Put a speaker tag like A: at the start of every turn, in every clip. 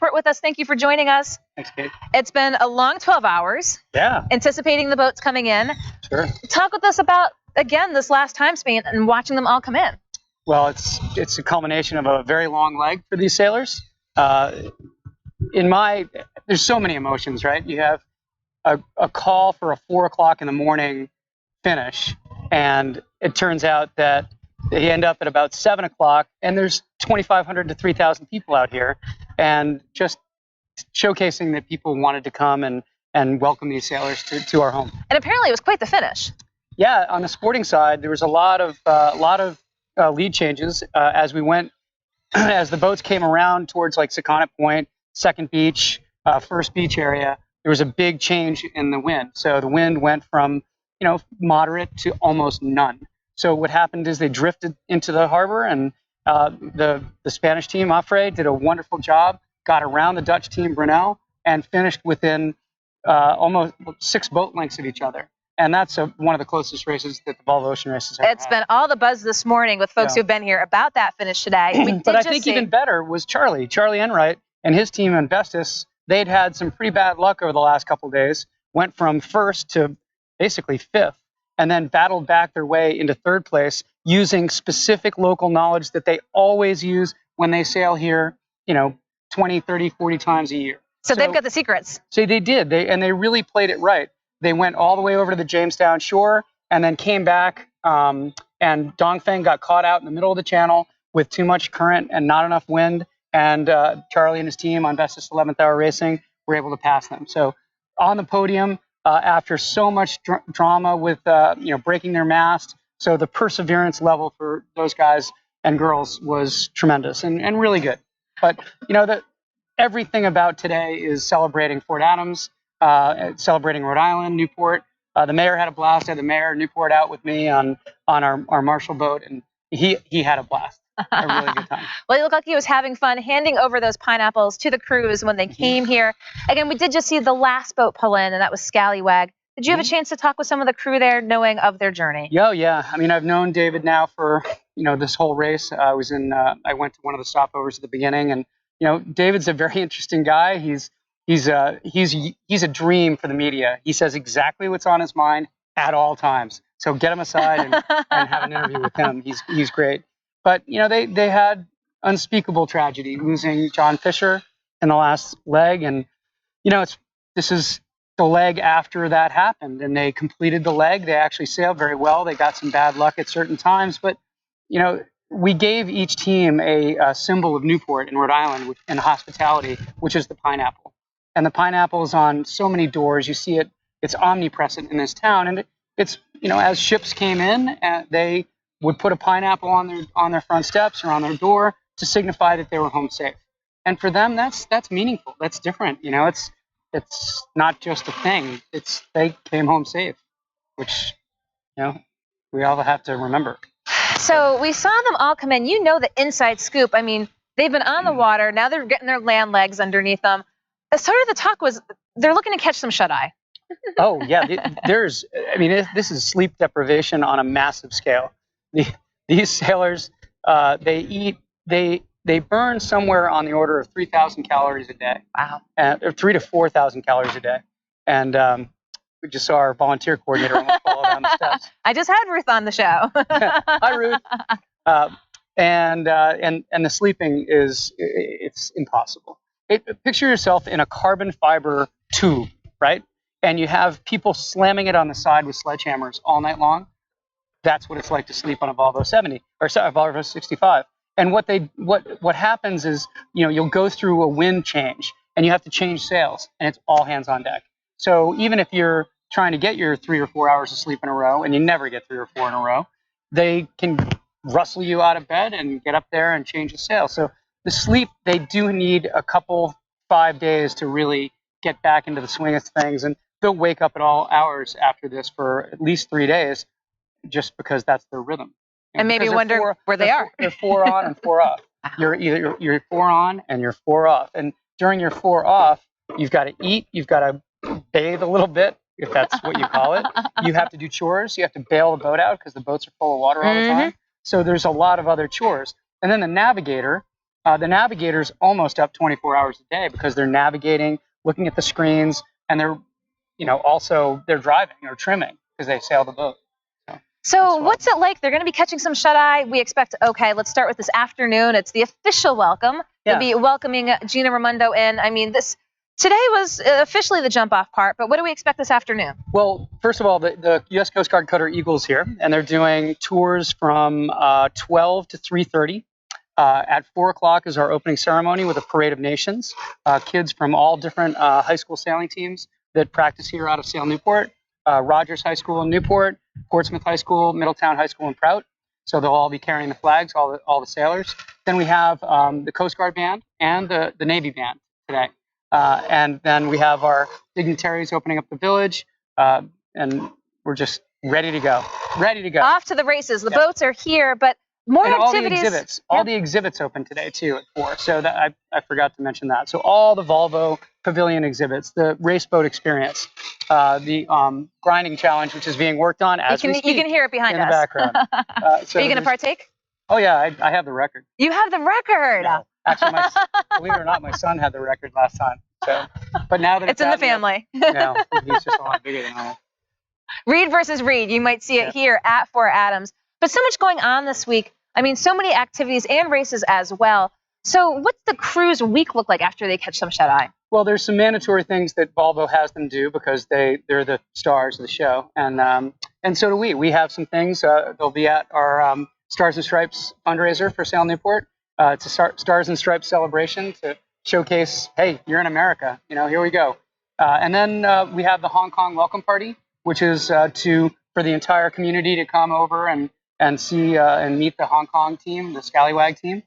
A: Newport with us. Thank you for joining us.
B: Thanks, Kate.
A: It's been a long 12 hours.
B: Yeah.
A: Anticipating the boats coming in.
B: Sure.
A: Talk with us about, again, this last time span and watching them all come in.
B: Well, it's a culmination of a very long leg for these sailors. There's so many emotions, right? You have a call for a 4 o'clock in the morning finish, and it turns out that they end up at about 7 o'clock, and there's 2,500 to 3,000 people out here, and just showcasing that people wanted to come and welcome these sailors to our home.
A: And apparently it was quite the finish.
B: Yeah, on the sporting side, there was a lot of lead changes as we went, as the boats came around towards like Secana Point, Second Beach, First Beach area. There was a big change in the wind. So the wind went from moderate to almost none. So what happened is they drifted into the harbor, and the Spanish team, Afre, did a wonderful job, got around the Dutch team, Brunel, and finished within almost 6 boat lengths of each other. And that's one of the closest races that the Volvo Ocean races have.
A: It's been all the buzz this morning with folks who've been here about that finish today.
B: But I think even better was Charlie Enright and his team in Vestas. They'd had some pretty bad luck over the last couple of days, went from first to basically fifth, and then battled back their way into third place using specific local knowledge that they always use when they sail here, 20, 30, 40 times a year.
A: So they've got the secrets.
B: So they did. They really played it right. They went all the way over to the Jamestown shore and then came back, and Dongfeng got caught out in the middle of the channel with too much current and not enough wind, and Charlie and his team on Vestas 11th Hour Racing were able to pass them. So on the podium, after so much drama with breaking their mast, so the perseverance level for those guys and girls was tremendous and really good. But everything about today is celebrating Fort Adams, celebrating Rhode Island, Newport. The mayor had a blast. I had the mayor Newport out with me on our Marshall boat, and he had a blast. A really good time.
A: Well, you look like he was having fun handing over those pineapples to the crews when they came here. Again, we did just see the last boat pull in, and that was Scallywag. Did you have a chance to talk with some of the crew there, knowing of their journey? Yeah.
B: I mean, I've known David now for this whole race. I went to one of the stopovers at the beginning, and David's a very interesting guy. He's a dream for the media. He says exactly what's on his mind at all times. So get him aside and have an interview with him. He's great. But they had unspeakable tragedy, losing John Fisher in the last leg, and this is the leg after that happened, and they completed the leg. They actually sailed very well. They got some bad luck at certain times, but we gave each team a symbol of Newport in Rhode Island in hospitality, which is the pineapple. And the pineapple is on so many doors. You see it; it's omnipresent in this town. And it's as ships came in, they would put a pineapple on their front steps or on their door to signify that they were home safe. And for them, that's meaningful. That's different. It's not just a thing. It's they came home safe, which we all have to remember.
A: So we saw them all come in. The inside scoop. I mean, they've been on the water. Now they're getting their land legs underneath them. Sort of the talk was they're looking to catch some shut-eye.
B: Oh, yeah. This is sleep deprivation on a massive scale. These sailors, they burn somewhere on the order of 3,000 calories a day.
A: Wow.
B: Or 3,000 to 4,000 calories a day. And we just saw our volunteer coordinator almost fall down the steps.
A: I just had Ruth on the show.
B: Hi, Ruth. And the sleeping it's impossible. Picture yourself in a carbon fiber tube, right? And you have people slamming it on the side with sledgehammers all night long. That's what it's like to sleep on a Volvo 70 or sorry, Volvo 65. And what happens is, you'll go through a wind change and you have to change sails, and it's all hands on deck. So even if you're trying to get your 3 or 4 hours of sleep in a row, and you never get 3 or 4 in a row, they can rustle you out of bed and get up there and change the sail. So the sleep, they do need a couple 5 days to really get back into the swing of things, and they'll wake up at all hours after this for at least 3 days, just because that's their rhythm.
A: And maybe wonder where they are.
B: They're 4 on and 4 off. You're 4 on and you're 4 off. And during your 4 off, you've got to eat, you've got to bathe a little bit, if that's what you call it. You have to do chores. You have to bail the boat out because the boats are full of water all the time. So there's a lot of other chores. And then the navigator, The navigator's almost up 24 hours a day because they're navigating, looking at the screens, and they're, also they're driving or trimming because they sail the boat.
A: So what's it like? They're going to be catching some shut-eye. We expect, okay, let's start with this afternoon. It's the official welcome.
B: Yeah.
A: You'll be welcoming Gina Raimondo in. I mean, today was officially the jump-off part, but what do we expect this afternoon?
B: Well, first of all, the U.S. Coast Guard cutter Eagle's here, and they're doing tours from 12 to 3:30. At 4 o'clock is our opening ceremony with a parade of nations. Kids from all different high school sailing teams that practice here out of Sail Newport, Rogers High School in Newport, Portsmouth High School, Middletown High School in Prout. So they'll all be carrying the flags, all the sailors. Then we have the Coast Guard band and the Navy band today. And then we have our dignitaries opening up the village, and we're just ready to go. Ready to go.
A: Off to the races. The boats are here, but more
B: and
A: activities.
B: All the exhibits open today too at 4. So that I forgot to mention that. So all the Volvo Pavilion exhibits, the race boat experience, the grinding challenge, which is being worked on as we speak.
A: You can hear it behind
B: us in the background.
A: So are you going to partake?
B: Oh yeah, I have the record.
A: You have the record.
B: No. Actually, believe it or not, my son had the record last time. So, but now that
A: it's in the family.
B: He's just a lot bigger than I am.
A: Reed versus Reed. You might see it here at Fort Adams. But so much going on this week. I mean, so many activities and races as well. So what's the cruise week look like after they catch some shut-eye?
B: Well, there's some mandatory things that Volvo has them do because they're the stars of the show. And so do we. We have some things. They'll be at our Stars and Stripes fundraiser for Sail Newport. It's a Stars and Stripes celebration to showcase, hey, you're in America. Here we go. And then we have the Hong Kong welcome party, which is for the entire community to come over and see and meet the Hong Kong team, the Scallywag team.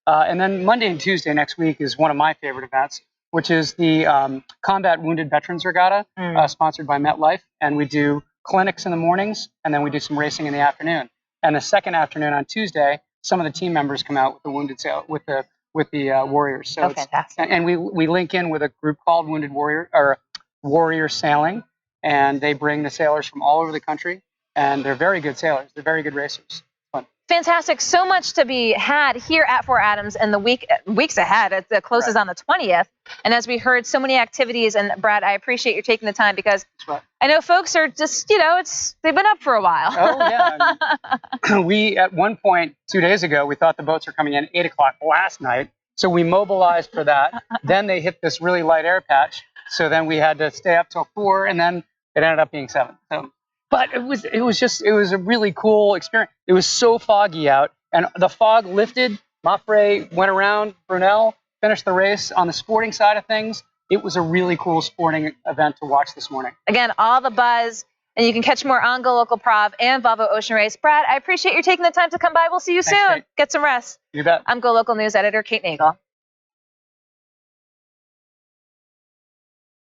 B: And then Monday and Tuesday next week is one of my favorite events, which is the Combat Wounded Veterans Regatta, sponsored by MetLife. And we do clinics in the mornings, and then we do some racing in the afternoon. And the second afternoon on Tuesday, some of the team members come out with the wounded with the warriors. So
A: fantastic.
B: And we link in with a group called Wounded Warrior or Warrior Sailing, and they bring the sailors from all over the country. And they're very good sailors. They're very good racers. Fun.
A: Fantastic. So much to be had here at Fort Adams in the weeks ahead. The closes on the 20th. And as we heard, so many activities. And Brad, I appreciate you taking the time because I know folks are just, they've been up for a while.
B: Oh, yeah. We, at one point 2 days ago, we thought the boats were coming in 8 o'clock last night. So we mobilized for that. Then they hit this really light air patch. So then we had to stay up till 4, and then it ended up being 7. So. But it was a really cool experience. It was so foggy out, and the fog lifted. Maffrey went around Brunel, finished the race. On the sporting side of things, it was a really cool sporting event to watch this morning.
A: Again, all the buzz, and you can catch more on GoLocal Prov and Volvo Ocean Race. Brad, I appreciate you taking the time to come by. We'll see you soon.
B: Kate.
A: Get some rest.
B: You bet.
A: I'm GoLocal News Editor Kate Nagel.